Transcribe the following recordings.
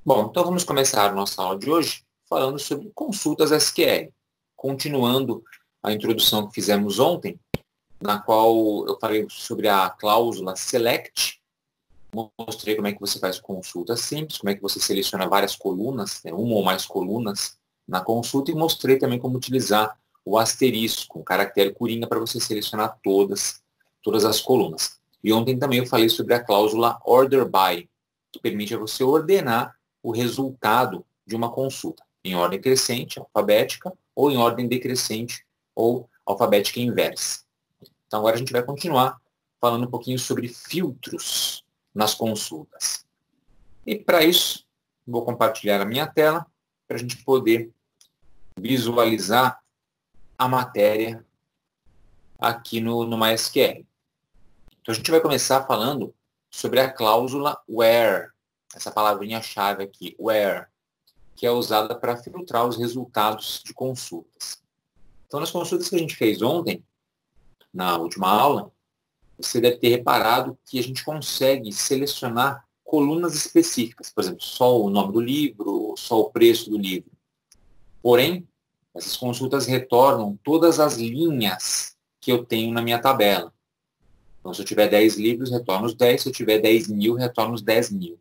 Bom, então vamos começar a nossa aula de hoje falando sobre consultas SQL, continuando a introdução que fizemos ontem, na qual eu falei sobre a cláusula select, mostrei como é que você faz consulta simples, como é que você seleciona várias colunas, uma ou mais colunas na consulta, e mostrei também como utilizar o asterisco, um caractere coringa para você selecionar todas as colunas. E ontem também eu falei sobre a cláusula order by, que permite a você ordenar o resultado de uma consulta, em ordem crescente, alfabética, ou em ordem decrescente, ou alfabética inversa. Então agora a gente vai continuar falando um pouquinho sobre filtros nas consultas. E para isso, vou compartilhar a minha tela para a gente poder visualizar a matéria aqui no MySQL. Então a gente vai começar falando sobre a cláusula where, essa palavrinha-chave aqui, where, que é usada para filtrar os resultados de consultas. Então nas consultas que a gente fez ontem, na última aula, você deve ter reparado que a gente consegue selecionar colunas específicas, por exemplo, só o nome do livro, só o preço do livro. Porém, essas consultas retornam todas as linhas que eu tenho na minha tabela. Então, se eu tiver 10 livros, retorna os 10. Se eu tiver 10.000, retorna os 10.000.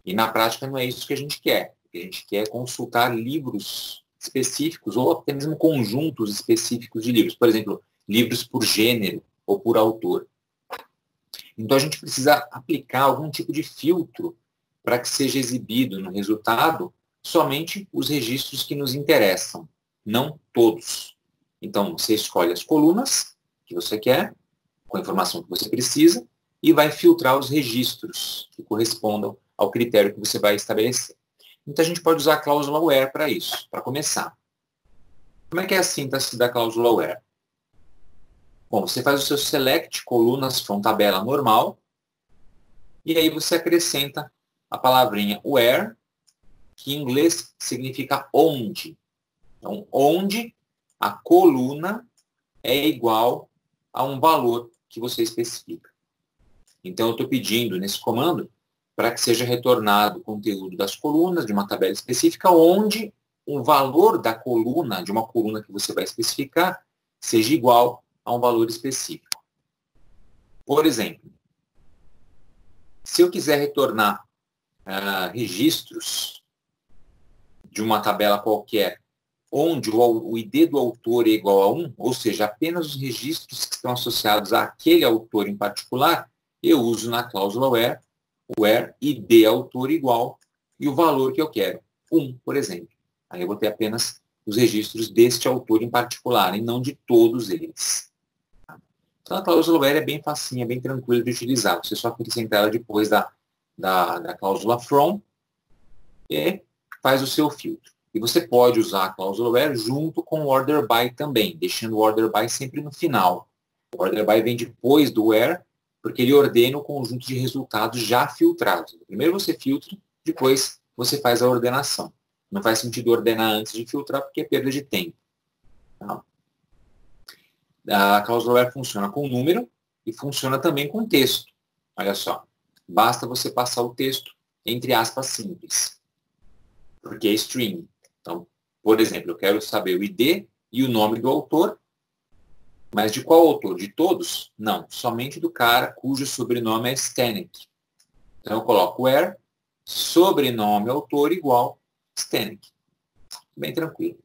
E na prática não é isso que a gente quer. O que a gente quer é consultar livros específicos ou até mesmo conjuntos específicos de livros. Por exemplo, livros por gênero ou por autor. Então, a gente precisa aplicar algum tipo de filtro para que seja exibido no resultado somente os registros que nos interessam, não todos. Então, você escolhe as colunas que você quer, com a informação que você precisa, e vai filtrar os registros que correspondam ao critério que você vai estabelecer. Então, a gente pode usar a cláusula where para isso, para começar. Como é que é a síntese da cláusula where? Bom, você faz o seu select, colunas from tabela normal, e aí você acrescenta a palavrinha where, que em inglês significa onde. Então, onde a coluna é igual a um valor que você especifica. Então, eu estou pedindo nesse comando para que seja retornado o conteúdo das colunas de uma tabela específica, onde o valor da coluna, de uma coluna que você vai especificar, seja igual a um valor específico. Por exemplo, se eu quiser retornar registros de uma tabela qualquer, onde o ID do autor é igual a 1, ou seja, apenas os registros que estão associados àquele autor em particular, eu uso na cláusula where ID autor igual e o valor que eu quero, 1, por exemplo. Aí eu vou ter apenas os registros deste autor em particular, e não de todos eles. Então a cláusula where é bem facinha, bem tranquila de utilizar. Você só acrescenta ela depois da cláusula from e faz o seu filtro. E você pode usar a cláusula where junto com o order by também, deixando o order by sempre no final. O order by vem depois do where, porque ele ordena o conjunto de resultados já filtrados. Primeiro você filtra, depois você faz a ordenação. Não faz sentido ordenar antes de filtrar, porque é perda de tempo. Tá? A cláusula where funciona com número e funciona também com texto. Olha só, basta você passar o texto entre aspas simples, porque é string. Então, por exemplo, eu quero saber o ID e o nome do autor, mas de qual autor? De todos? Não, somente do cara cujo sobrenome é Stanek. Então, eu coloco where, sobrenome autor igual Stanek. Bem tranquilo.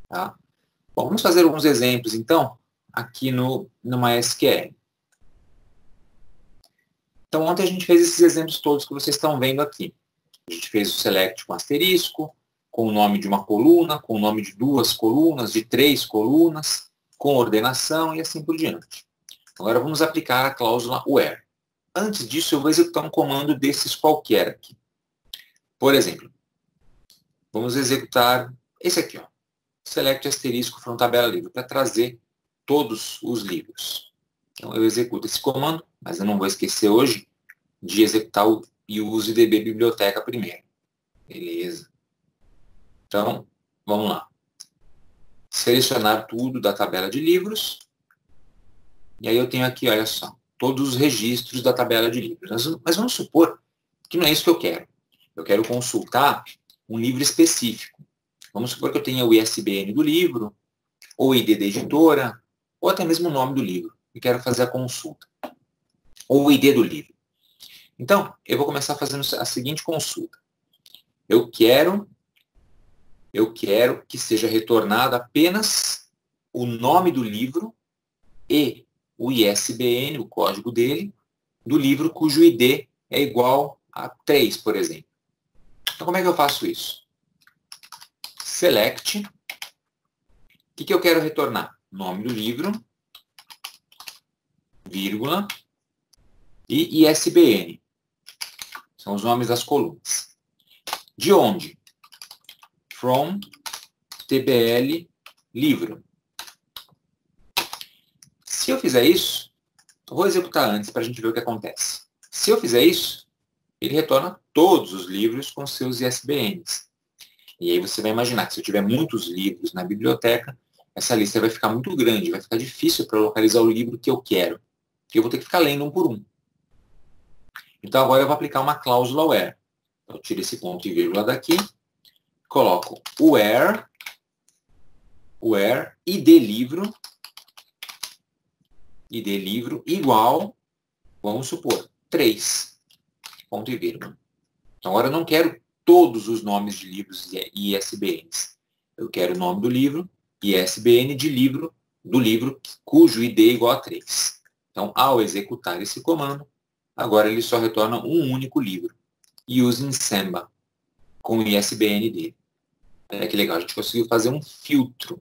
Tá? Bom, vamos fazer alguns exemplos, então, aqui no MySQL. Então, ontem a gente fez esses exemplos todos que vocês estão vendo aqui. A gente fez o select com asterisco, com o nome de uma coluna, com o nome de 2 colunas, de 3 colunas, com ordenação e assim por diante. Agora vamos aplicar a cláusula where. Antes disso, eu vou executar um comando desses qualquer aqui. Por exemplo, vamos executar esse aqui, ó, select asterisco from tabela livre, para trazer todos os livros. Então, eu executo esse comando, mas eu não vou esquecer hoje de executar o usedb biblioteca primeiro. Beleza. Então, vamos lá. Selecionar tudo da tabela de livros. E aí eu tenho aqui, olha só, todos os registros da tabela de livros. Mas vamos supor que não é isso que eu quero. Eu quero consultar um livro específico. Vamos supor que eu tenha o ISBN do livro, ou o ID da editora, ou até mesmo o nome do livro. E quero fazer a consulta. Ou o ID do livro. Então, eu vou começar fazendo a seguinte consulta. Eu quero que seja retornado apenas o nome do livro e o ISBN, o código dele, do livro cujo ID é igual a 3, por exemplo. Então, como é que eu faço isso? Select. O que eu quero retornar? Nome do livro, vírgula, e ISBN. São os nomes das colunas. De onde? From TBL livro. Se eu fizer isso, eu vou executar antes para a gente ver o que acontece. Se eu fizer isso, ele retorna todos os livros com seus ISBNs. E aí você vai imaginar que se eu tiver muitos livros na biblioteca, essa lista vai ficar muito grande, vai ficar difícil para localizar o livro que eu quero. E eu vou ter que ficar lendo um por um. Então agora eu vou aplicar uma cláusula where. Eu tiro esse ponto e vírgula daqui, coloco where id livro igual, vamos supor, 3, ponto e vírgula. Então agora eu não quero todos os nomes de livros e ISBNs. Eu quero o nome do livro e ISBN do livro cujo ID é igual a 3. Então, ao executar esse comando, agora ele só retorna um único livro. Using Samba, com o ISBN dele. Olha que legal, a gente conseguiu fazer um filtro.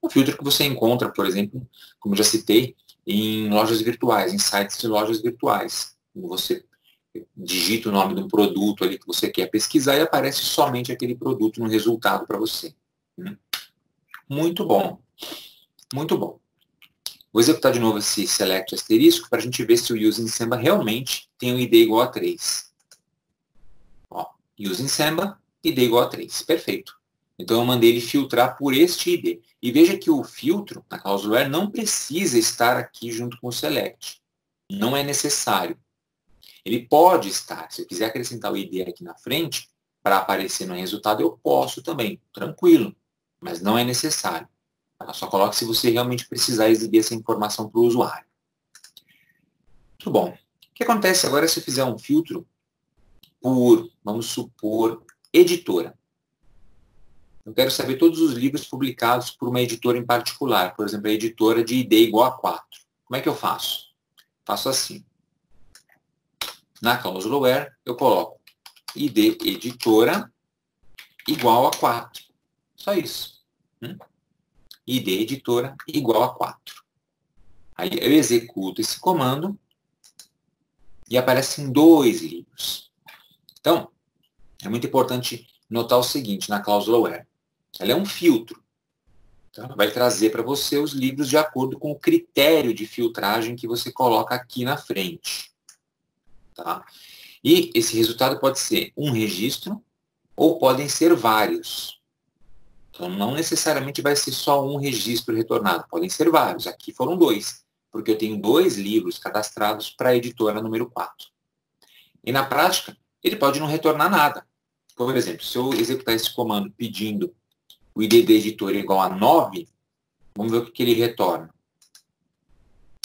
Um filtro que você encontra, por exemplo, como eu já citei, em lojas virtuais, em sites de lojas virtuais. Você digita o nome de um produto ali que você quer pesquisar e aparece somente aquele produto no resultado para você. Muito bom. Muito bom. Vou executar de novo esse select asterisco para a gente ver se o using Samba realmente tem um ID igual a 3. Ó, using Samba, ID igual a 3. Perfeito. Então eu mandei ele filtrar por este ID. E veja que o filtro, na cláusula where, não precisa estar aqui junto com o select. Não é necessário. Ele pode estar. Se eu quiser acrescentar o ID aqui na frente, para aparecer no resultado, eu posso também. Tranquilo. Mas não é necessário. Só coloque se você realmente precisar exibir essa informação para o usuário. Muito bom. O que acontece agora se eu fizer um filtro por, vamos supor, editora? Eu quero saber todos os livros publicados por uma editora em particular. Por exemplo, a editora de ID igual a 4. Como é que eu faço? Faço assim. Na cláusula where, eu coloco ID editora igual a 4. Só isso. ID editora igual a 4. Aí eu executo esse comando e aparecem 2 livros. Então, é muito importante notar o seguinte na cláusula where. Ela é um filtro. Então, ela vai trazer para você os livros de acordo com o critério de filtragem que você coloca aqui na frente. Tá? E esse resultado pode ser um registro ou podem ser vários. Então, não necessariamente vai ser só um registro retornado, podem ser vários. Aqui foram 2, porque eu tenho 2 livros cadastrados para a editora número 4. E na prática, ele pode não retornar nada. Por exemplo, se eu executar esse comando pedindo o ID da editora igual a 9, vamos ver o que ele retorna.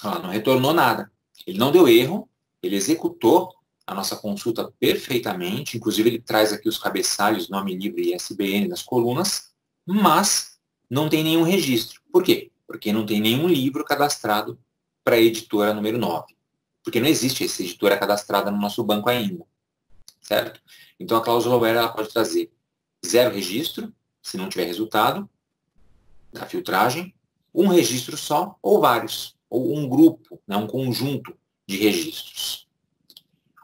Não retornou nada. Ele não deu erro, ele executou a nossa consulta perfeitamente, inclusive ele traz aqui os cabeçalhos, nome, livro e ISBN das colunas, mas não tem nenhum registro. Por quê? Porque não tem nenhum livro cadastrado para a editora número 9. Porque não existe essa editora cadastrada no nosso banco ainda. Certo? Então a cláusula where ela pode trazer 0 registro, se não tiver resultado da filtragem, um registro só ou vários, ou um grupo, né, um conjunto de registros.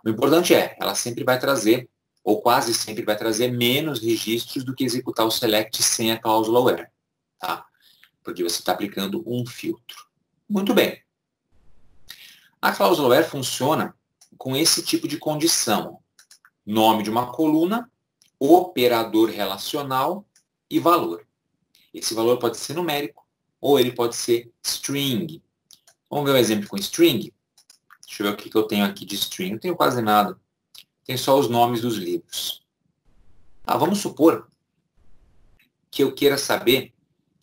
O importante é, ela sempre vai trazer, ou quase sempre vai trazer, menos registros do que executar o select sem a cláusula where. Tá? Porque você está aplicando um filtro. Muito bem. A cláusula where funciona com esse tipo de condição. Nome de uma coluna, operador relacional e valor. Esse valor pode ser numérico ou ele pode ser string. Vamos ver um exemplo com string? Deixa eu ver o que eu tenho aqui de string. Não tenho quase nada. Tem só os nomes dos livros. Vamos supor que eu queira saber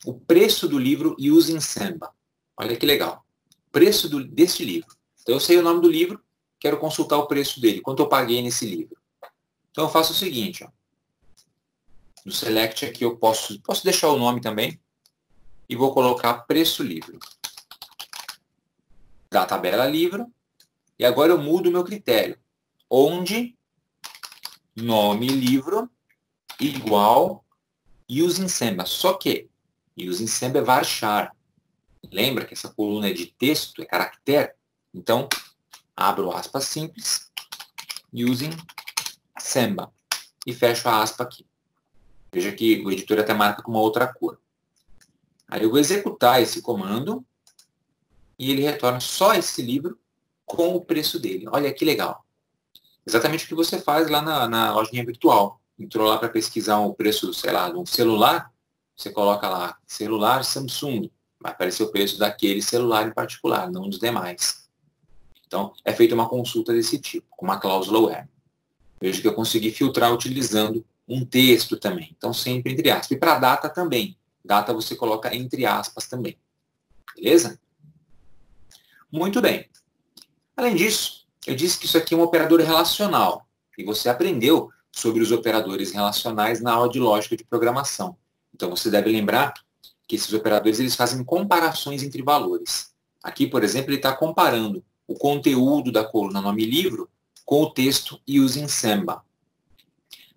o preço do livro Using Samba. Olha que legal. Preço deste livro. Então eu sei o nome do livro, quero consultar o preço dele, quanto eu paguei nesse livro. Então eu faço o seguinte, ó. No Select aqui eu posso deixar o nome também e vou colocar preço livro. Da tabela livro. E agora eu mudo o meu critério. Onde nome livro igual Using Samba. Só que Using Samba é varchar. Lembra que essa coluna é de texto, é caractere? Então, abro aspas simples, Using Samba. E fecho a aspa aqui. Veja que o editor até marca com uma outra cor. Aí eu vou executar esse comando e ele retorna só esse livro com o preço dele. Olha que legal. Exatamente o que você faz lá na lojinha virtual. Entrou lá para pesquisar o preço, sei lá, de um celular, você coloca lá, celular Samsung. Vai aparecer o preço daquele celular em particular, não dos demais. Então, é feita uma consulta desse tipo, com uma cláusula where. Veja que eu consegui filtrar utilizando um texto também. Então, sempre entre aspas. E para data também. Data você coloca entre aspas também. Beleza? Muito bem. Além disso, eu disse que isso aqui é um operador relacional. E você aprendeu sobre os operadores relacionais na aula de lógica de programação. Então, você deve lembrar que esses operadores eles fazem comparações entre valores. Aqui, por exemplo, ele está comparando o conteúdo da coluna nome livro com o texto Using Samba.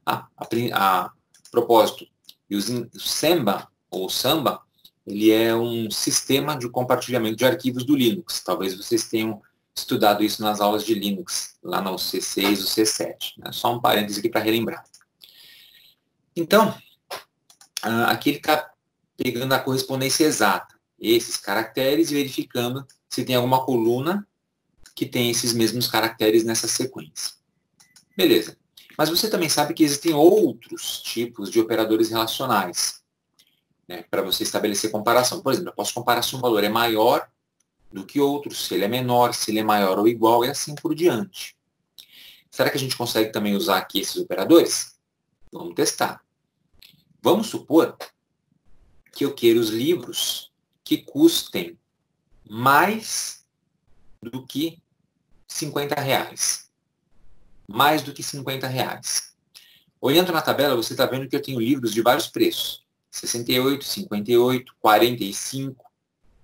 A propósito, Using Samba, ou Samba, ele é um sistema de compartilhamento de arquivos do Linux. Talvez vocês tenham estudado isso nas aulas de Linux, lá no C6 ou C7. Né? Só um parêntese aqui para relembrar. Então, aqui ele está pegando a correspondência exata, esses caracteres, e verificando se tem alguma coluna que tem esses mesmos caracteres nessa sequência. Beleza. Mas você também sabe que existem outros tipos de operadores relacionais, né, para você estabelecer comparação. Por exemplo, eu posso comparar se um valor é maior do que outro, se ele é menor, se ele é maior ou igual, e assim por diante. Será que a gente consegue também usar aqui esses operadores? Vamos testar. Vamos supor que eu queira os livros que custem mais do que R$50. Mais do que R$50. Olhando na tabela, você está vendo que eu tenho livros de vários preços. 68, 58, 45,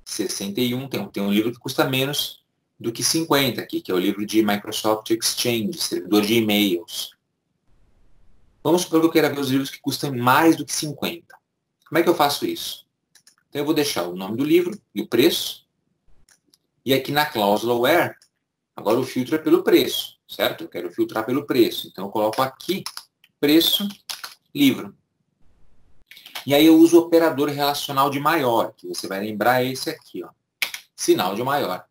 61. Tem um livro que custa menos do que 50 aqui, que é o livro de Microsoft Exchange, servidor de e-mails. Vamos supor que eu queira ver os livros que custam mais do que 50. Como é que eu faço isso? Então eu vou deixar o nome do livro e o preço. E aqui na cláusula where, agora o filtro é pelo preço, certo? Eu quero filtrar pelo preço. Então eu coloco aqui preço, livro. E aí eu uso o operador relacional de maior, que você vai lembrar esse aqui, ó. Sinal de maior.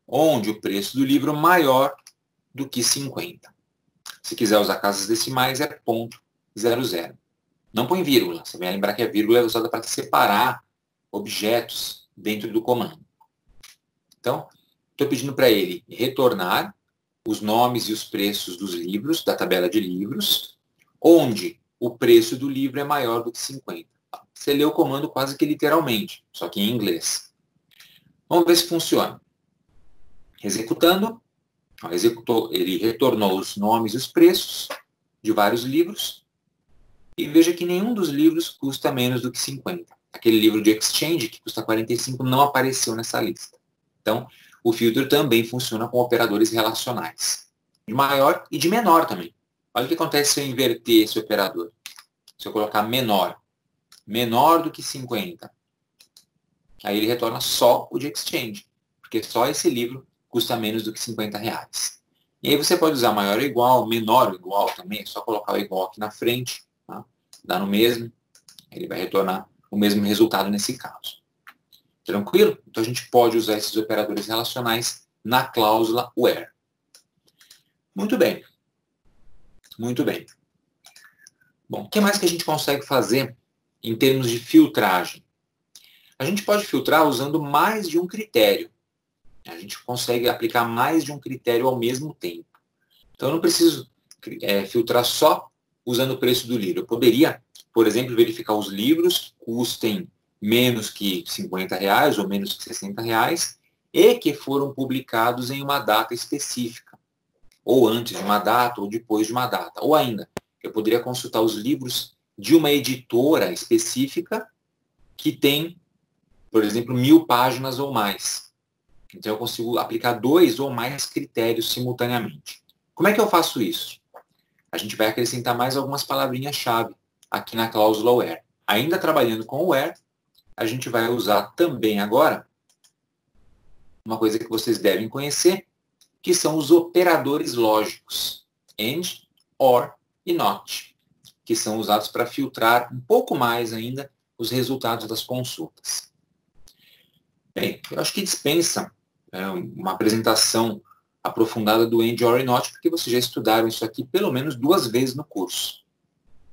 Onde o preço do livro é maior do que 50. Se quiser usar casas decimais, é ponto 00. Não põe vírgula. Você vai lembrar que a vírgula é usada para separar objetos dentro do comando. Então, estou pedindo para ele retornar os nomes e os preços dos livros, da tabela de livros, onde o preço do livro é maior do que 50. Você lê o comando quase que literalmente, só que em inglês. Vamos ver se funciona. Executando, ele retornou os nomes e os preços de vários livros. E veja que nenhum dos livros custa menos do que 50. Aquele livro de Exchange, que custa 45, não apareceu nessa lista. Então, o filtro também funciona com operadores relacionais. De maior e de menor também. Olha o que acontece se eu inverter esse operador. Se eu colocar menor. Menor do que 50. Aí ele retorna só o de Exchange. Porque só esse livro custa menos do que R$50. E aí você pode usar maior ou igual, menor ou igual também. É só colocar o igual aqui na frente. Tá? Dá no mesmo. Ele vai retornar o mesmo resultado nesse caso. Tranquilo? Então a gente pode usar esses operadores relacionais na cláusula where. Muito bem. Muito bem. Bom, o que mais que a gente consegue fazer em termos de filtragem? A gente pode filtrar usando mais de um critério. A gente consegue aplicar mais de um critério ao mesmo tempo. Então eu não preciso filtrar só usando o preço do livro? Eu poderia, por exemplo, verificar os livros que custem menos que R$ 50 ou menos que R$ 60 e que foram publicados em uma data específica, ou antes de uma data, ou depois de uma data. Ou ainda, eu poderia consultar os livros de uma editora específica que tem, por exemplo, 1000 páginas ou mais. Então, eu consigo aplicar 2 ou mais critérios simultaneamente. Como é que eu faço isso? A gente vai acrescentar mais algumas palavrinhas-chave aqui na cláusula where. Ainda trabalhando com o where, a gente vai usar também agora uma coisa que vocês devem conhecer, que são os operadores lógicos, and, or e not, que são usados para filtrar um pouco mais ainda os resultados das consultas. Bem, eu acho que dispensa uma apresentação aprofundada do and, or e not, porque vocês já estudaram isso aqui pelo menos 2 vezes no curso.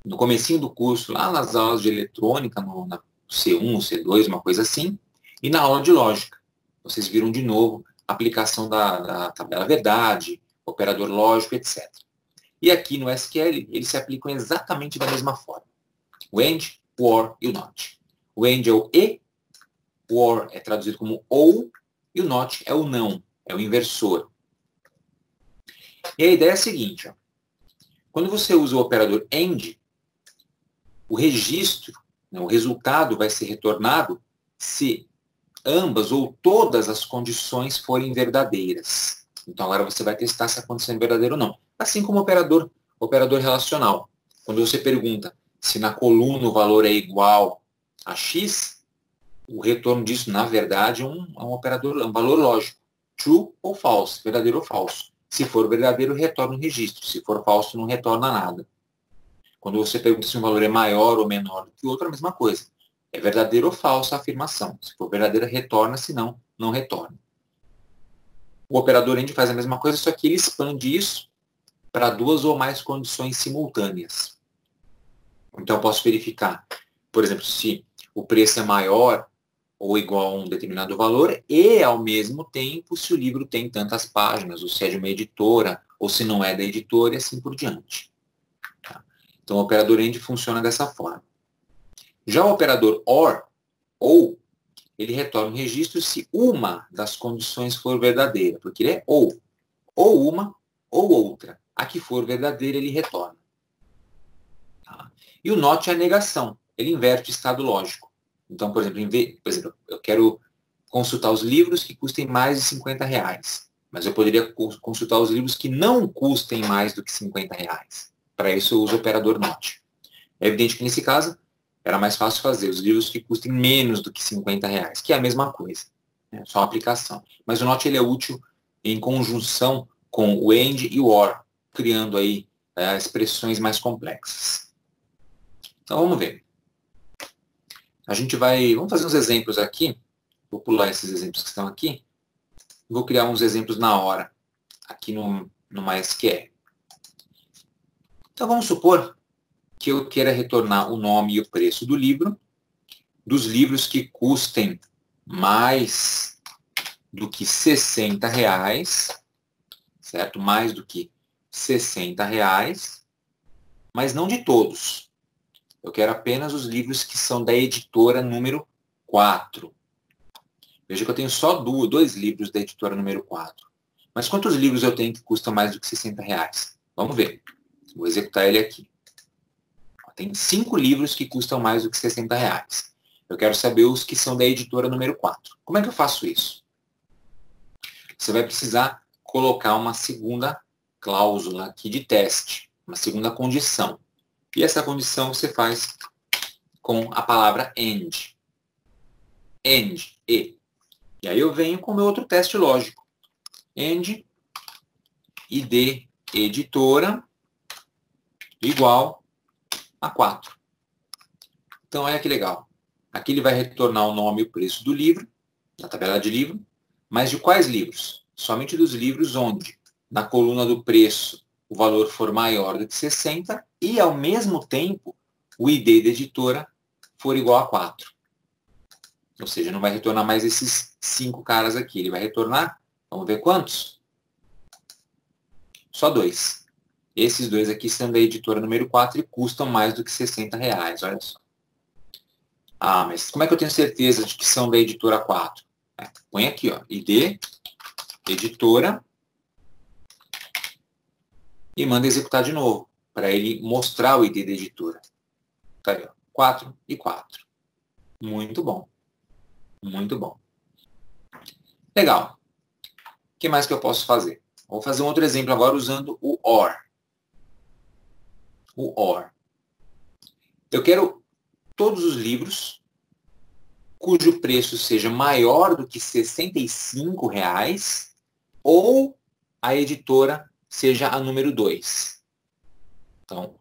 No comecinho do curso, lá nas aulas de eletrônica, na C1, C2, uma coisa assim, e na aula de lógica. Vocês viram de novo a aplicação da tabela verdade, operador lógico, etc. E aqui no SQL, eles se aplicam exatamente da mesma forma. O and, o or e o not. O and é o e, o or é traduzido como ou, e o not é o não, é o inversor. E a ideia é a seguinte, ó. Quando você usa o operador AND, o registro, né, o resultado vai ser retornado se ambas ou todas as condições forem verdadeiras. Então, agora você vai testar se a condição é verdadeira ou não. Assim como o operador relacional. Quando você pergunta se na coluna o valor é igual a x, o retorno disso, na verdade, é um valor lógico. True ou false, verdadeiro ou falso. Se for verdadeiro, retorna um registro. Se for falso, não retorna nada. Quando você pergunta se um valor é maior ou menor do que o outro, é a mesma coisa. É verdadeiro ou falsa a afirmação. Se for verdadeira, retorna, se não, não retorna. O operador AND faz a mesma coisa, só que ele expande isso para 2 ou mais condições simultâneas. Então, eu posso verificar, por exemplo, se o preço é maior ou igual a um determinado valor e, ao mesmo tempo, se o livro tem tantas páginas, ou se é de uma editora, ou se não é da editora, e assim por diante. Então, o operador AND funciona dessa forma. Já o operador OR, ou, ele retorna um registro se uma das condições for verdadeira, porque ele é ou uma ou outra. A que for verdadeira, ele retorna. Tá? E o NOT é a negação, ele inverte o estado lógico. Então, por exemplo, eu quero consultar os livros que custem mais de R$ 50, mas eu poderia consultar os livros que não custem mais do que R$ 50. Para isso, eu uso o operador NOT. É evidente que, nesse caso, era mais fácil fazer os livros que custem menos do que R$ 50, que é a mesma coisa, né? Só uma aplicação. Mas o NOT ele é útil em conjunção com o AND e o OR, criando aí expressões mais complexas. Então, vamos ver. Vamos fazer uns exemplos aqui. Vou pular esses exemplos que estão aqui. Vou criar uns exemplos na hora, aqui no MySQL. Então, vamos supor que eu queira retornar o nome e o preço do livro, dos livros que custem mais do que R$ 60, certo? Mais do que R$ 60, mas não de todos. Eu quero apenas os livros que são da editora número 4. Veja que eu tenho só 2 livros da editora número 4. Mas quantos livros eu tenho que custam mais do que R$ 60? Vamos ver. Vou executar ele aqui. Tem 5 livros que custam mais do que R$ 60. Eu quero saber os que são da editora número 4. Como é que eu faço isso? Você vai precisar colocar uma segunda cláusula aqui de teste, uma segunda condição. E essa condição você faz com a palavra AND. AND, e. E aí eu venho com o meu outro teste lógico. AND, ID, editora, igual a 4. Então, olha que legal. Aqui ele vai retornar o nome e o preço do livro, na tabela de livro, mas de quais livros? Somente dos livros onde, na coluna do preço, o valor for maior do que 60 e, ao mesmo tempo, o ID da editora for igual a 4. Ou seja, não vai retornar mais esses 5 caras aqui. Ele vai retornar, vamos ver quantos? Só 2. Esses dois aqui são da editora número 4 e custam mais do que R$60, olha só. Ah, mas como é que eu tenho certeza de que são da editora 4? Põe aqui, ó, ID, editora, e manda executar de novo, para ele mostrar o ID da editora. Tá aí, ó, 4 e 4. Muito bom. Muito bom. Legal. O que mais que eu posso fazer? Vou fazer um outro exemplo agora usando o OR. O OR. Eu quero todos os livros cujo preço seja maior do que R$65 ou a editora seja a número 2. Então,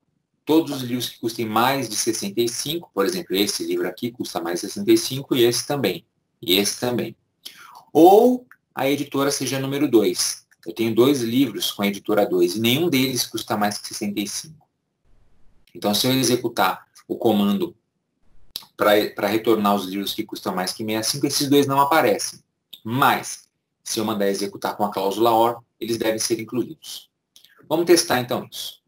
todos os livros que custem mais de 65, por exemplo, esse livro aqui custa mais de 65 e esse também. E esse também. Ou a editora seja a número 2. Eu tenho 2 livros com a editora 2 e nenhum deles custa mais que 65. Então, se eu executar o comando para retornar os livros que custam mais que 65, esses 2 não aparecem. Mas, se eu mandar executar com a cláusula OR, eles devem ser incluídos. Vamos testar então isso.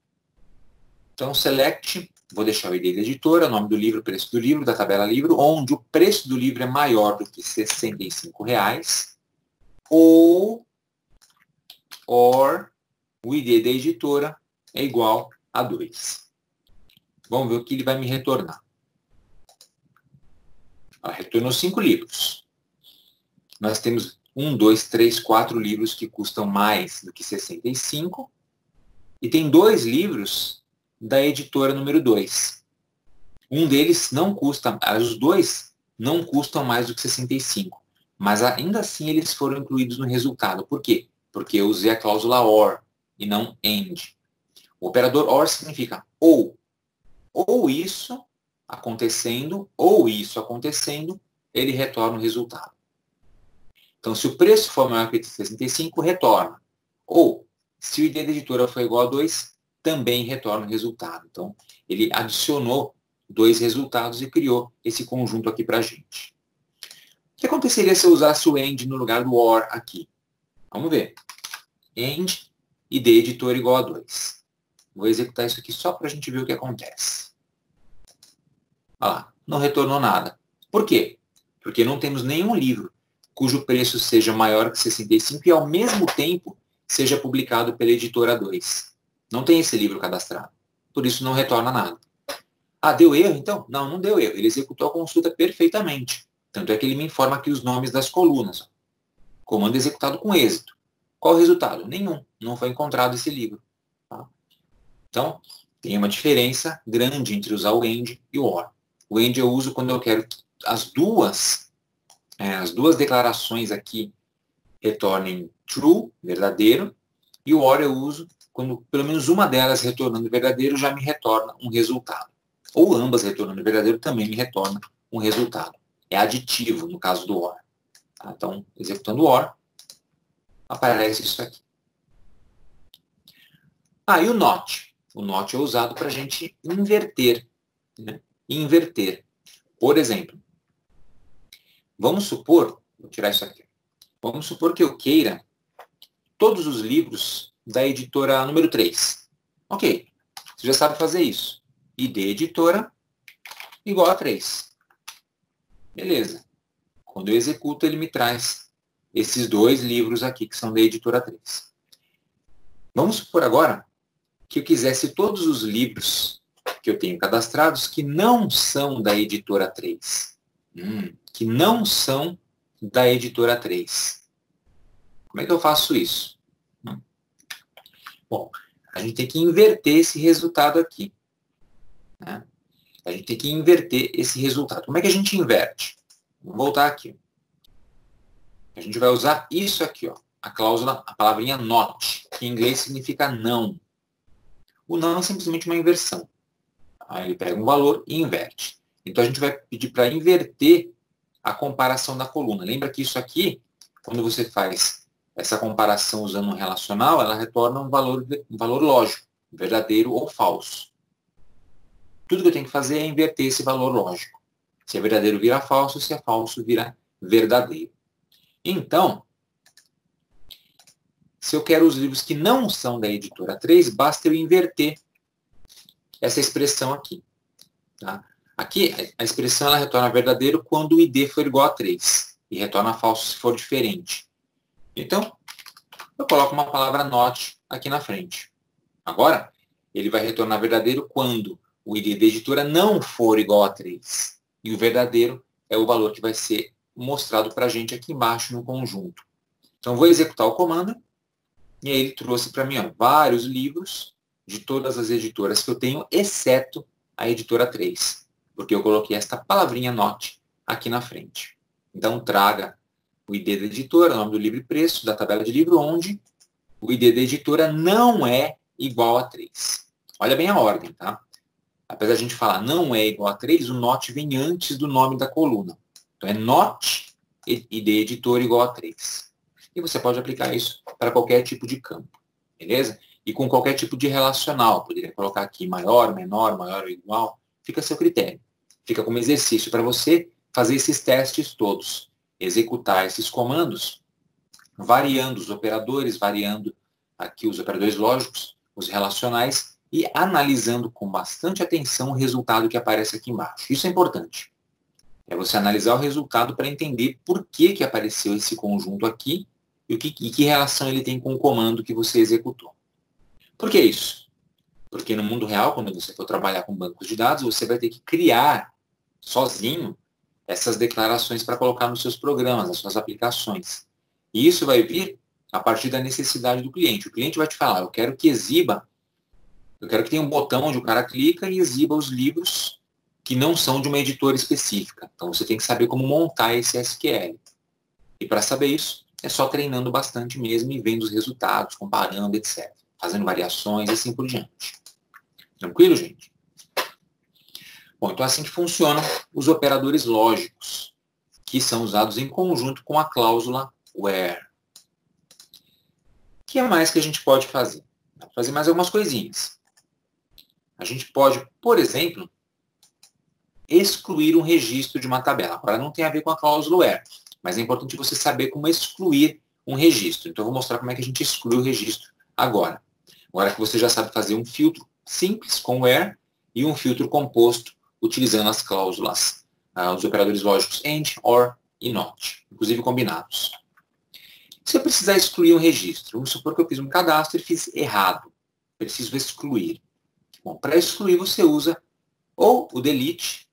Então, select, vou deixar o ID da editora, nome do livro, preço do livro, da tabela livro, onde o preço do livro é maior do que R$65, ou o ID da editora é igual a 2. Vamos ver o que ele vai me retornar. Retornou 5 livros. Nós temos 1, 2, 3, 4 livros que custam mais do que 65. E tem 2 livros da editora número 2. Um deles não custa, os 2 não custam mais do que 65. Mas ainda assim eles foram incluídos no resultado. Por quê? Porque eu usei a cláusula OR e não AND. O operador OR significa ou isso acontecendo, ou isso acontecendo, ele retorna o resultado. Então, se o preço for maior que 65, retorna. Ou, se o ID da editora for igual a 2, também retorna o resultado. Então, ele adicionou 2 resultados e criou esse conjunto aqui para a gente. O que aconteceria se eu usasse o AND no lugar do OR aqui? Vamos ver. AND, ID editora igual a 2. Vou executar isso aqui só para a gente ver o que acontece. Olha lá, não retornou nada. Por quê? Porque não temos nenhum livro cujo preço seja maior que 65 e, ao mesmo tempo, seja publicado pela editora 2. Não tem esse livro cadastrado. Por isso, não retorna nada. Ah, deu erro, então? Não, não deu erro. Ele executou a consulta perfeitamente. Tanto é que ele me informa aqui os nomes das colunas. Comando executado com êxito. Qual o resultado? Nenhum. Não foi encontrado esse livro. Tá? Então, tem uma diferença grande entre usar o AND e o OR. O AND eu uso quando eu quero que as duas declarações aqui retornem true, verdadeiro, e o OR eu uso quando pelo menos uma delas retornando verdadeiro já me retorna um resultado. Ou ambas retornando verdadeiro também me retorna um resultado. É aditivo no caso do OR. Tá? Então, executando o OR, aparece isso aqui. E o NOT. O NOT é usado para a gente inverter. Né? Inverter. Por exemplo, vamos supor, vou tirar isso aqui. Vamos supor que eu queira todos os livros da editora número 3. Ok, você já sabe fazer isso. ID editora igual a 3. Beleza. Quando eu executo, ele me traz esses 2 livros aqui, que são da editora 3. Vamos supor agora que eu quisesse todos os livros que eu tenho cadastrados que não são da editora 3. Que não são da editora 3. Como é que eu faço isso? Bom, a gente tem que inverter esse resultado aqui. Né? A gente tem que inverter esse resultado. Como é que a gente inverte? Vamos voltar aqui. A gente vai usar isso aqui, ó, a cláusula, a palavrinha not, que em inglês significa não. O não é simplesmente uma inversão. Aí ele pega um valor e inverte. Então, a gente vai pedir para inverter a comparação da coluna. Lembra que isso aqui, quando você faz essa comparação usando um relacional, ela retorna um valor lógico, verdadeiro ou falso. Tudo que eu tenho que fazer é inverter esse valor lógico. Se é verdadeiro, vira falso. Se é falso, vira verdadeiro. Então, Se eu quero os livros que não são da editora 3, basta eu inverter essa expressão aqui. Tá? Aqui, a expressão ela retorna verdadeiro quando o ID for igual a 3. E retorna falso se for diferente. Então, eu coloco uma palavra not aqui na frente. Agora, ele vai retornar verdadeiro quando o ID da editora não for igual a 3. E o verdadeiro é o valor que vai ser mostrado para a gente aqui embaixo no conjunto. Então, vou executar o comando. E aí ele trouxe para mim vários livros de todas as editoras que eu tenho, exceto a editora 3. Porque eu coloquei esta palavrinha not aqui na frente. Então, traga o ID da editora, o nome do livro e preço, da tabela de livro, onde o ID da editora não é igual a 3. Olha bem a ordem, tá? Apesar de a gente falar não é igual a 3, o not vem antes do nome da coluna. Então, é not ID editor igual a 3. E você pode aplicar isso para qualquer tipo de campo, beleza? E com qualquer tipo de relacional. Poderia colocar aqui maior, menor, maior ou igual. Fica a seu critério. Fica como exercício para você fazer esses testes todos. Executar esses comandos, variando os operadores, variando aqui os operadores lógicos, os relacionais, e analisando com bastante atenção o resultado que aparece aqui embaixo. Isso é importante. É você analisar o resultado para entender por que apareceu esse conjunto aqui e que relação ele tem com o comando que você executou. Por que isso? Porque no mundo real, quando você for trabalhar com bancos de dados, você vai ter que criar sozinho essas declarações para colocar nos seus programas, nas suas aplicações. E isso vai vir a partir da necessidade do cliente. O cliente vai te falar, eu quero que tenha um botão onde o cara clica e exiba os livros que não são de uma editora específica. Então você tem que saber como montar esse SQL. E para saber isso, é só treinando bastante mesmo e vendo os resultados, comparando, etc. Fazendo variações e assim por diante. Tranquilo, gente? Bom, então é assim que funcionam os operadores lógicos, que são usados em conjunto com a cláusula where. O que mais que a gente pode fazer? Dá para fazer mais algumas coisinhas. A gente pode, por exemplo, excluir um registro de uma tabela. Agora não tem a ver com a cláusula where, mas é importante você saber como excluir um registro. Então eu vou mostrar como é que a gente exclui o registro agora. Agora que você já sabe fazer um filtro simples com where e um filtro composto utilizando as cláusulas, os operadores lógicos AND, OR e NOT, inclusive combinados. Se eu precisar excluir um registro, vamos supor que eu fiz um cadastro e fiz errado. Preciso excluir. Bom, para excluir você usa ou o delete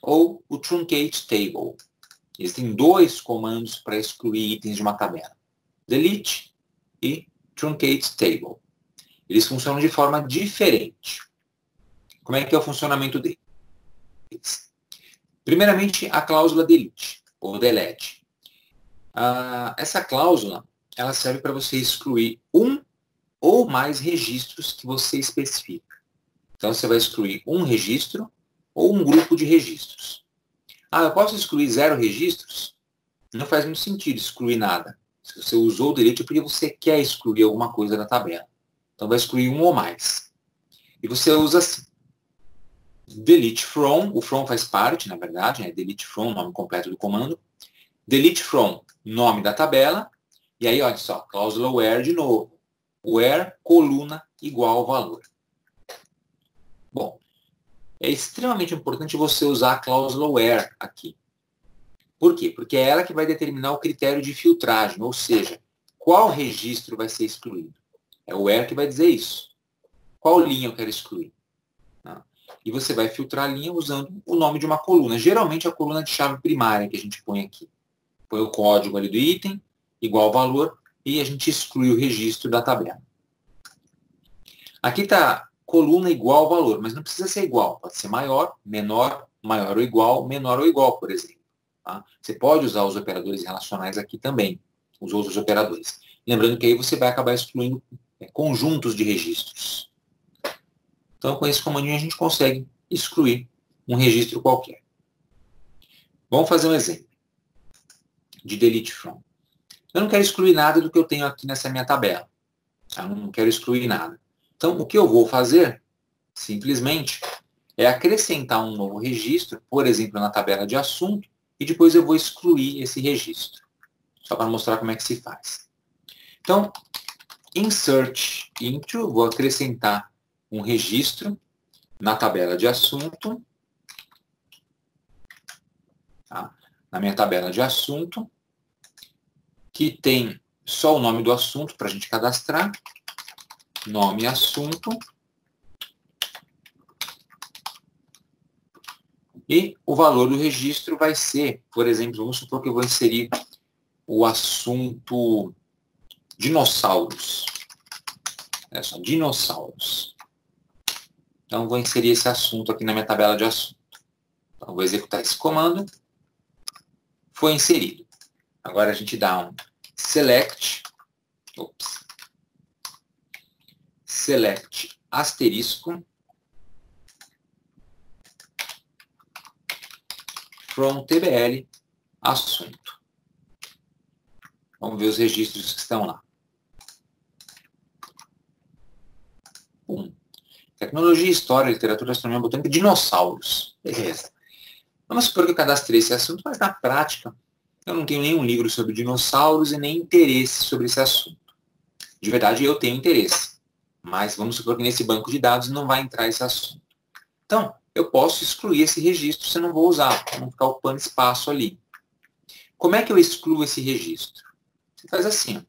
ou o truncate table. Existem dois comandos para excluir itens de uma tabela. Delete e truncate table. Eles funcionam de forma diferente. Como é que é o funcionamento deles? Primeiramente, a cláusula delete, ou delete. Essa cláusula ela serve para você excluir um ou mais registros que você especifica. Então, você vai excluir um registro ou um grupo de registros. Eu posso excluir 0 registros? Não faz muito sentido excluir nada. Se você usou o delete é porque você quer excluir alguma coisa da tabela. Então, vai excluir um ou mais. E você usa assim. Delete from, o from faz parte, na verdade, né? Delete from, nome completo do comando. Delete from, nome da tabela. E aí, olha só, cláusula where de novo. Where, coluna, igual valor. Bom, é extremamente importante você usar a cláusula where aqui. Por quê? Porque é ela que vai determinar o critério de filtragem, ou seja, qual registro vai ser excluído. É o where que vai dizer isso. Qual linha eu quero excluir? E você vai filtrar a linha usando o nome de uma coluna. Geralmente a coluna de chave primária que a gente põe aqui. Põe o código ali do item, igual valor, e a gente exclui o registro da tabela. Aqui está coluna igual valor, mas não precisa ser igual. Pode ser maior, menor, maior ou igual, menor ou igual, por exemplo. Tá? Você pode usar os operadores relacionais aqui também, os outros operadores. Lembrando que aí você vai acabar excluindo conjuntos de registros. Então, com esse comandinho, a gente consegue excluir um registro qualquer. Vamos fazer um exemplo de delete from. Eu não quero excluir nada do que eu tenho aqui nessa minha tabela. Eu não quero excluir nada. Então, o que eu vou fazer, simplesmente, é acrescentar um novo registro, por exemplo, na tabela de assunto, e depois eu vou excluir esse registro. Só para mostrar como é que se faz. Então, insert into, vou acrescentar um registro na tabela de assunto, tá? Na minha tabela de assunto, que tem só o nome do assunto para a gente cadastrar, nome assunto, e o valor do registro vai ser, por exemplo, vamos supor que eu vou inserir o assunto dinossauros. É só dinossauros. Então, vou inserir esse assunto aqui na minha tabela de assunto. Então, vou executar esse comando. Foi inserido. Agora a gente dá um select, select asterisco from TBL assunto. Vamos ver os registros que estão lá. Tecnologia, história, literatura, astronomia, botânica, dinossauros. Beleza. Vamos supor que eu cadastrei esse assunto, mas na prática eu não tenho nenhum livro sobre dinossauros e nem interesse sobre esse assunto. De verdade, eu tenho interesse. Mas vamos supor que nesse banco de dados não vai entrar esse assunto. Então, eu posso excluir esse registro se eu não vou usar, para não ficar ocupando espaço ali. Como é que eu excluo esse registro? Você faz assim, ó.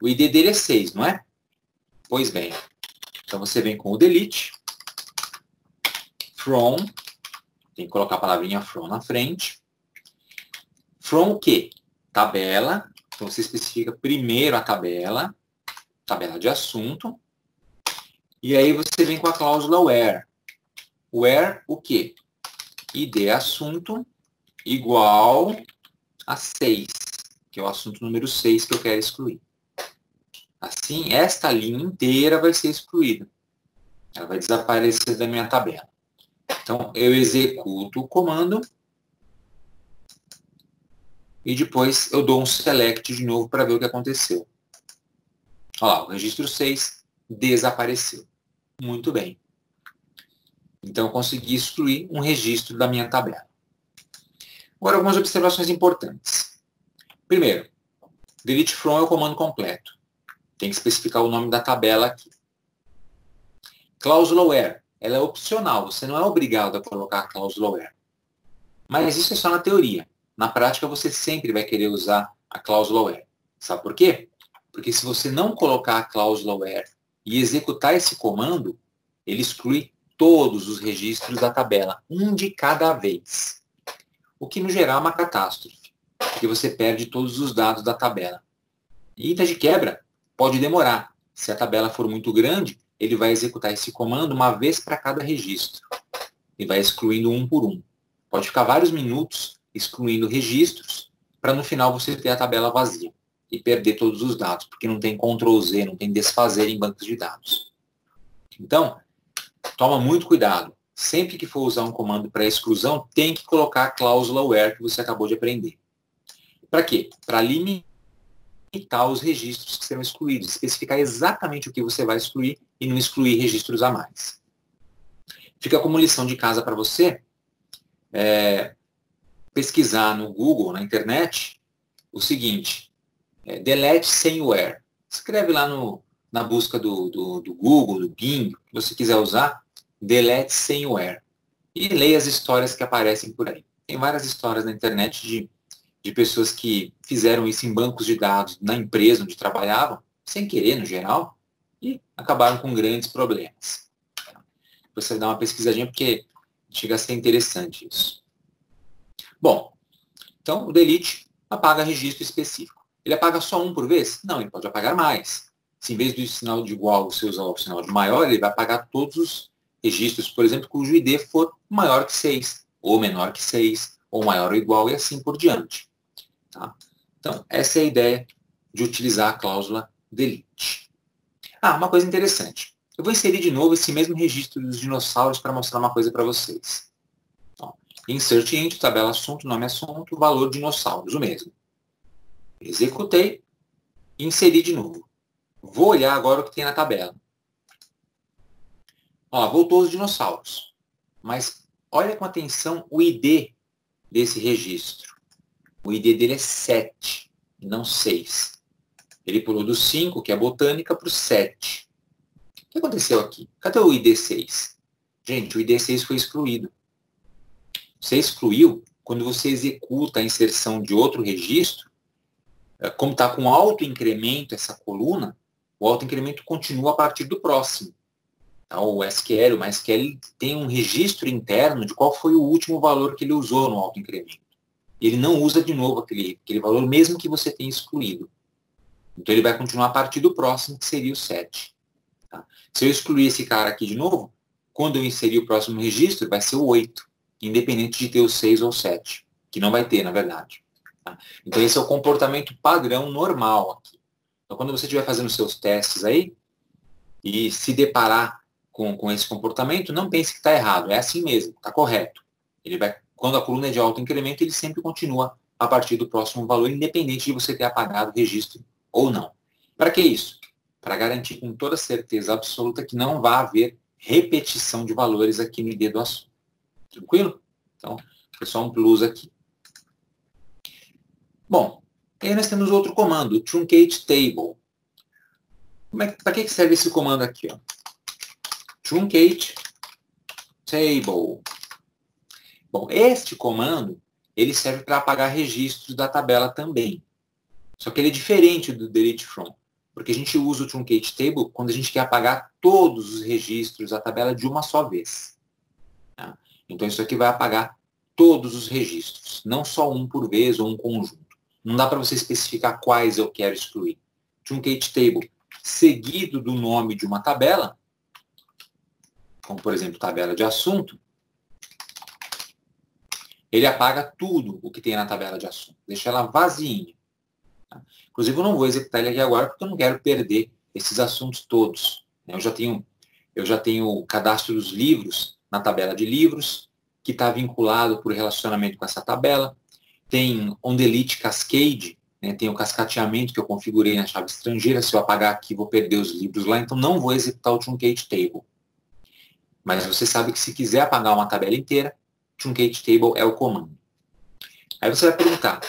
O ID dele é 6, não é? Pois bem. Então, você vem com o delete, from, tem que colocar a palavrinha from na frente. From o quê? Tabela. Então, você especifica primeiro a tabela de assunto. E aí você vem com a cláusula where. Where o quê? ID assunto igual a 6, que é o assunto número 6 que eu quero excluir. Assim, esta linha inteira vai ser excluída. Ela vai desaparecer da minha tabela. Então, eu executo o comando e depois eu dou um select de novo para ver o que aconteceu. Olha lá, o registro 6 desapareceu. Muito bem. Então, eu consegui excluir um registro da minha tabela. Agora, algumas observações importantes. Primeiro, delete from é o comando completo. Tem que especificar o nome da tabela aqui. Cláusula where, ela é opcional. Você não é obrigado a colocar a cláusula where. Mas isso é só na teoria. Na prática, você sempre vai querer usar a cláusula where. Sabe por quê? Porque se você não colocar a cláusula where e executar esse comando, ele exclui todos os registros da tabela, um de cada vez. O que, no geral, é uma catástrofe, porque você perde todos os dados da tabela. E, de quebra, pode demorar. Se a tabela for muito grande, ele vai executar esse comando uma vez para cada registro. E vai excluindo um por um. Pode ficar vários minutos excluindo registros, para no final você ter a tabela vazia e perder todos os dados, porque não tem Ctrl+Z, não tem desfazer em bancos de dados. Então, toma muito cuidado. Sempre que for usar um comando para exclusão, tem que colocar a cláusula where que você acabou de aprender. Para quê? Para limitar os registros que serão excluídos, especificar exatamente o que você vai excluir e não excluir registros a mais. Fica como lição de casa para você pesquisar no Google, na internet, o seguinte, delete sem where. Escreve lá na busca do Google, do Bing, que você quiser usar, delete sem where. E leia as histórias que aparecem por aí. Tem várias histórias na internet de pessoas que fizeram isso em bancos de dados na empresa onde trabalhavam, sem querer, no geral, e acabaram com grandes problemas. Você dá uma pesquisadinha porque chega a ser interessante isso. Bom, então o delete apaga registro específico. Ele apaga só um por vez? Não, ele pode apagar mais. Se em vez do sinal de igual você usar o sinal de maior, ele vai apagar todos os registros, por exemplo, cujo ID for maior que 6, ou menor que 6, ou maior ou igual, e assim por diante. Tá? Então, essa é a ideia de utilizar a cláusula delete. Uma coisa interessante. Eu vou inserir de novo esse mesmo registro dos dinossauros para mostrar uma coisa para vocês. Então, insert into, tabela assunto, nome assunto, valor dinossauros, o mesmo. Executei e inseri de novo. Vou olhar agora o que tem na tabela. Voltou os dinossauros. Mas olha com atenção o ID desse registro. O ID dele é 7, não 6. Ele pulou do 5, que é botânica, para o 7. O que aconteceu aqui? Cadê o ID6? Gente, o ID6 foi excluído. Você excluiu quando você executa a inserção de outro registro, como está com alto incremento essa coluna, o alto incremento continua a partir do próximo. Tá? O SQL, o MySQL tem um registro interno de qual foi o último valor que ele usou no alto incremento. Ele não usa de novo aquele valor, mesmo que você tenha excluído. Então ele vai continuar a partir do próximo, que seria o 7. Tá? Se eu excluir esse cara aqui de novo, quando eu inserir o próximo registro, vai ser o 8, independente de ter o 6 ou o 7, que não vai ter, na verdade. Tá? Então esse é o comportamento padrão normal aqui. Então quando você estiver fazendo seus testes aí, e se deparar com esse comportamento, não pense que está errado, é assim mesmo, está correto. Ele vai, quando a coluna é de alto incremento, ele sempre continua a partir do próximo valor, independente de você ter apagado o registro ou não. Para que isso? Para garantir com toda certeza absoluta que não vai haver repetição de valores aqui no ID do assunto. Tranquilo? Então, é só um plus aqui. Bom, aí nós temos outro comando, o truncate table. Para que serve esse comando aqui? Ó? Truncate table. Bom, este comando, ele serve para apagar registros da tabela também. Só que ele é diferente do delete from, porque a gente usa o truncate table quando a gente quer apagar todos os registros da tabela de uma só vez. Tá? Então isso aqui vai apagar todos os registros, não só um por vez ou um conjunto. Não dá para você especificar quais eu quero excluir. Truncate table seguido do nome de uma tabela, como por exemplo tabela de assunto, ele apaga tudo o que tem na tabela de assunto, deixa ela vazinha. Tá? Inclusive eu não vou executar ele aqui agora porque eu não quero perder esses assuntos todos. Eu já tenho o cadastro dos livros na tabela de livros, que está vinculado por relacionamento com essa tabela. Tem onDelete Cascade, né? Tem o cascateamento que eu configurei na chave estrangeira. Se eu apagar aqui, vou perder os livros lá, então não vou executar o truncate table. Mas você sabe que se quiser apagar uma tabela inteira, truncate table é o comando. Aí você vai perguntar,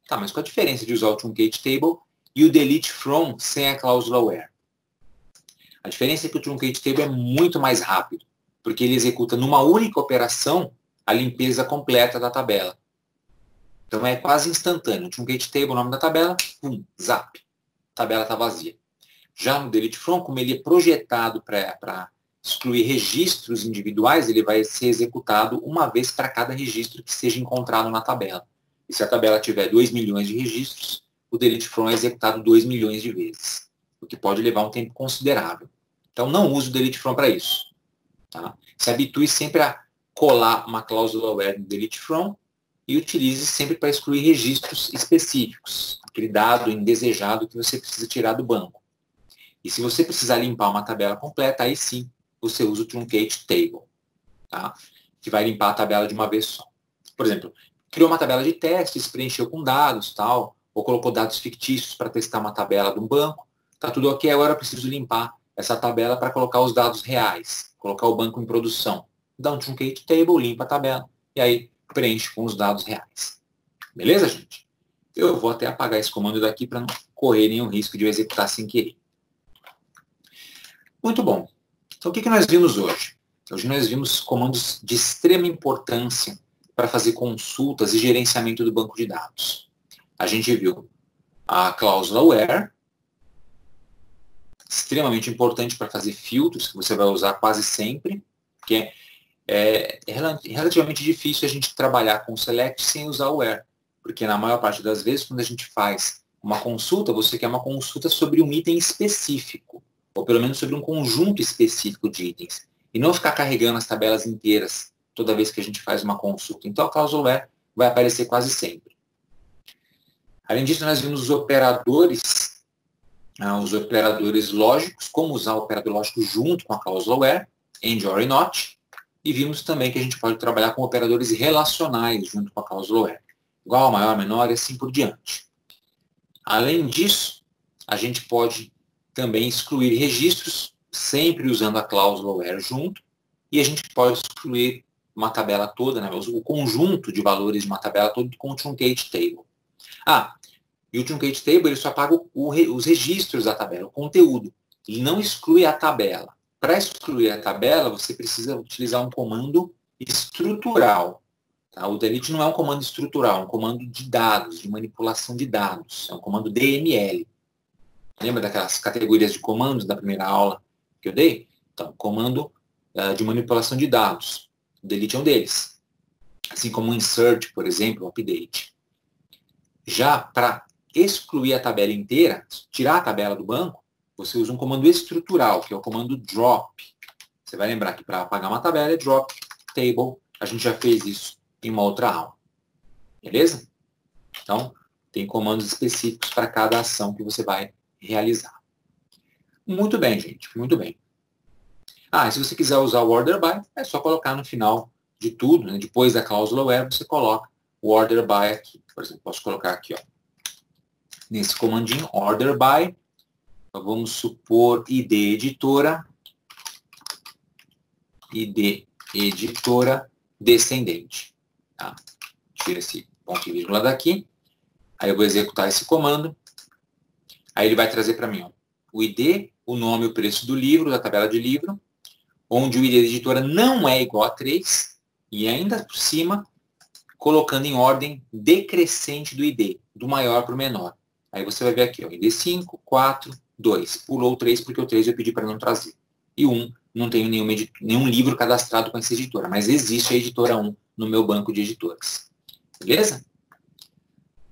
tá, mas qual a diferença de usar o truncate table e o delete from sem a cláusula where? A diferença é que o truncate table é muito mais rápido, porque ele executa numa única operação a limpeza completa da tabela. Então é quase instantâneo. Truncate table, o nome da tabela, pum, zap. A tabela está vazia. Já no delete from, como ele é projetado para excluir registros individuais, ele vai ser executado uma vez para cada registro que seja encontrado na tabela. E se a tabela tiver 2 milhões de registros, o delete from é executado 2 milhões de vezes, o que pode levar um tempo considerável. Então não use o delete from para isso. Tá? Se habitue sempre a colar uma cláusula where no delete from e utilize sempre para excluir registros específicos, aquele dado indesejado que você precisa tirar do banco. E se você precisar limpar uma tabela completa, aí sim você usa o truncate table, tá? Que vai limpar a tabela de uma vez só. Por exemplo, criou uma tabela de testes, preencheu com dados, tal, ou colocou dados fictícios para testar uma tabela de um banco. Está tudo ok, agora eu preciso limpar essa tabela para colocar os dados reais, colocar o banco em produção. Dá um truncate table, limpa a tabela, e aí preenche com os dados reais. Beleza, gente? Eu vou até apagar esse comando daqui para não correr nenhum risco de eu executar sem querer. Muito bom. Então, o que nós vimos hoje? Hoje nós vimos comandos de extrema importância para fazer consultas e gerenciamento do banco de dados. A gente viu a cláusula where, extremamente importante para fazer filtros, que você vai usar quase sempre, porque é relativamente difícil a gente trabalhar com select sem usar o where, porque na maior parte das vezes, quando a gente faz uma consulta, você quer uma consulta sobre um item específico, ou pelo menos sobre um conjunto específico de itens, e não ficar carregando as tabelas inteiras toda vez que a gente faz uma consulta. Então, a cláusula where vai aparecer quase sempre. Além disso, nós vimos os operadores lógicos, como usar o operador lógico junto com a cláusula where, and, or, e not, e vimos também que a gente pode trabalhar com operadores relacionais junto com a cláusula where, igual, maior, menor e assim por diante. Além disso, a gente pode também excluir registros, sempre usando a cláusula where junto, e a gente pode excluir uma tabela toda, né, o conjunto de valores de uma tabela toda com o truncate table. E o truncate table ele só apaga os registros da tabela, o conteúdo. Ele não exclui a tabela. Para excluir a tabela, você precisa utilizar um comando estrutural. Tá? O delete não é um comando estrutural, é um comando de dados, de manipulação de dados. É um comando DML. Lembra daquelas categorias de comandos da primeira aula que eu dei? Então, comando de manipulação de dados. O delete é um deles. Assim como o insert, por exemplo, o update. Já para excluir a tabela inteira, tirar a tabela do banco, você usa um comando estrutural, que é o comando drop. Você vai lembrar que para apagar uma tabela é drop table. A gente já fez isso em uma outra aula. Beleza? Então, tem comandos específicos para cada ação que você vai realizar. Muito bem, gente. Muito bem. E se você quiser usar o order by, é só colocar no final de tudo, né? Depois da cláusula where, você coloca o order by aqui. Por exemplo, posso colocar aqui, ó, nesse comandinho, order by, vamos supor id editora descendente. Tá? Tira esse ponto e vírgula daqui. Aí eu vou executar esse comando. Aí ele vai trazer para mim, ó, o ID, o nome e o preço do livro, da tabela de livro, onde o ID da editora não é igual a 3, e ainda por cima, colocando em ordem decrescente do ID, do maior para o menor. Aí você vai ver aqui, ó, ID 5, 4, 2. Pulou o 3 porque o 3 eu pedi para não trazer. E 1, não tenho nenhum livro cadastrado com essa editora, mas existe a editora 1 no meu banco de editoras. Beleza?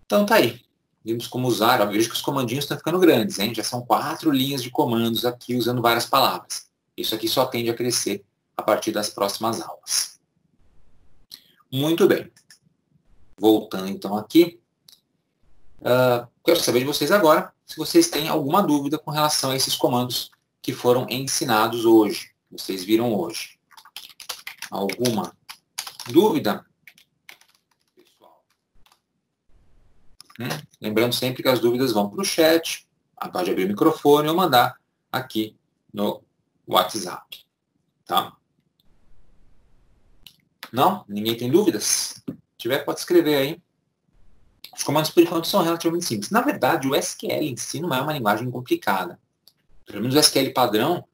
Então tá aí. Vimos como usar. Ó, veja que os comandinhos estão ficando grandes, hein? Já são 4 linhas de comandos aqui usando várias palavras. Isso aqui só tende a crescer a partir das próximas aulas. Muito bem. Voltando então aqui. Quero saber de vocês agora se vocês têm alguma dúvida com relação a esses comandos que foram ensinados hoje, que vocês viram hoje. Alguma dúvida? Pessoal. Lembrando sempre que as dúvidas vão para o chat, pode abrir o microfone ou mandar aqui no WhatsApp. Tá? Não? Ninguém tem dúvidas? Se tiver, pode escrever aí. Os comandos, por enquanto, são relativamente simples. Na verdade, o SQL em si não é uma linguagem complicada. Pelo menos o SQL padrão,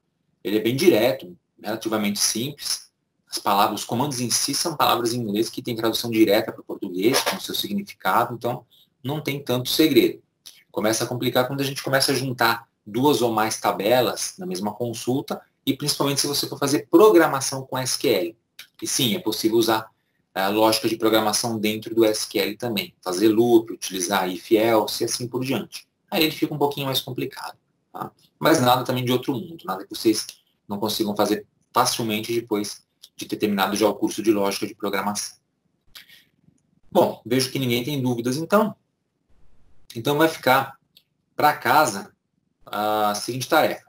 ele é bem direto, relativamente simples. As palavras, os comandos em si são palavras em inglês que têm tradução direta para o português, com o seu significado, então não tem tanto segredo. Começa a complicar quando a gente começa a juntar 2 ou mais tabelas na mesma consulta, e principalmente se você for fazer programação com SQL. E sim, é possível usar a lógica de programação dentro do SQL também. Fazer loop, utilizar if else e assim por diante. Aí ele fica um pouquinho mais complicado. Tá? Mas nada também de outro mundo. Nada que vocês não consigam fazer facilmente depois de ter terminado já o curso de lógica de programação. Bom, vejo que ninguém tem dúvidas então. Então vai ficar para casa a seguinte tarefa.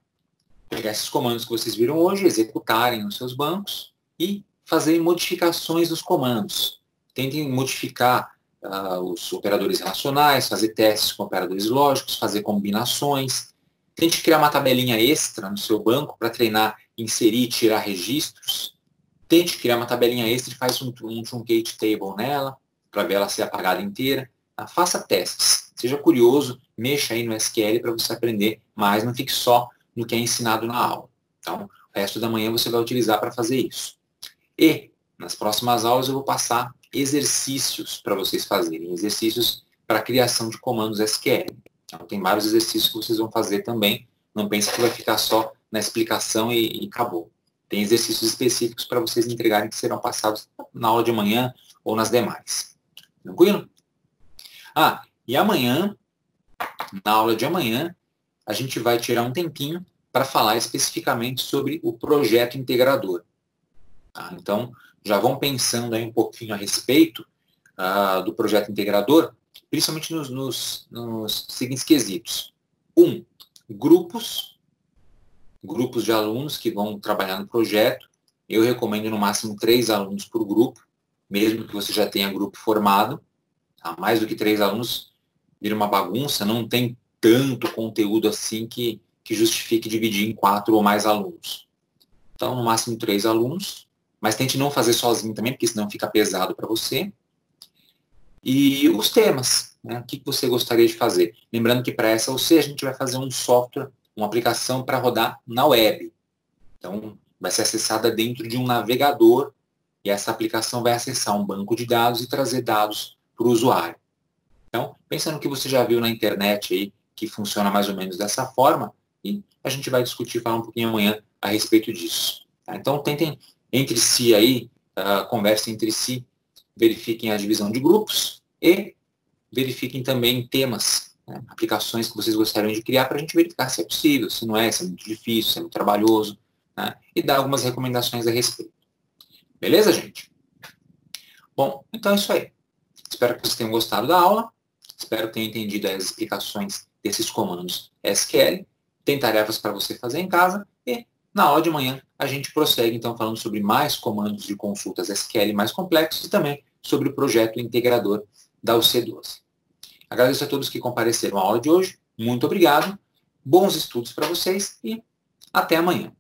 Pegar esses comandos que vocês viram hoje, executarem nos seus bancos e fazer modificações nos comandos. Tentem modificar os operadores relacionais, fazer testes com operadores lógicos, fazer combinações. Tente criar uma tabelinha extra no seu banco para treinar, inserir e tirar registros. Tente criar uma tabelinha extra e faz um truncate table nela, para ver ela ser apagada inteira. Faça testes. Seja curioso, mexa aí no SQL para você aprender mais, não fique só no que é ensinado na aula. Então, o resto da manhã você vai utilizar para fazer isso. E, nas próximas aulas, eu vou passar exercícios para vocês fazerem. Exercícios para a criação de comandos SQL. Então, tem vários exercícios que vocês vão fazer também. Não pense que vai ficar só na explicação e acabou. Tem exercícios específicos para vocês entregarem que serão passados na aula de amanhã ou nas demais. Tranquilo? E amanhã, na aula de amanhã, a gente vai tirar um tempinho para falar especificamente sobre o projeto integrador. Tá? Então, já vão pensando aí um pouquinho a respeito do projeto integrador, principalmente nos seguintes quesitos. 1. Grupos de alunos que vão trabalhar no projeto. Eu recomendo no máximo 3 alunos por grupo, mesmo que você já tenha grupo formado. Tá? Mais do que 3 alunos vira uma bagunça, não tem tanto conteúdo assim que justifique dividir em 4 ou mais alunos. Então, no máximo 3 alunos, mas tente não fazer sozinho também, porque senão fica pesado para você. E os temas, né? O que você gostaria de fazer? Lembrando que para essa OC a gente vai fazer um software, uma aplicação para rodar na web. Então, vai ser acessada dentro de um navegador e essa aplicação vai acessar um banco de dados e trazer dados para o usuário. Então, pensa no que você já viu na internet aí, que funciona mais ou menos dessa forma, e a gente vai discutir, falar um pouquinho amanhã a respeito disso. Tá? Então, tentem entre si aí, conversem entre si, verifiquem a divisão de grupos e verifiquem também temas, né, aplicações que vocês gostariam de criar para a gente verificar se é possível, se não é, se é muito difícil, se é muito trabalhoso, né, e dar algumas recomendações a respeito. Beleza, gente? Bom, então é isso aí. Espero que vocês tenham gostado da aula. Espero que tenham entendido as explicações desses comandos SQL. Tem tarefas para você fazer em casa. E na aula de manhã a gente prossegue, então, falando sobre mais comandos de consultas SQL mais complexos e também sobre o projeto integrador da UC12. Agradeço a todos que compareceram à aula de hoje. Muito obrigado. Bons estudos para vocês e até amanhã.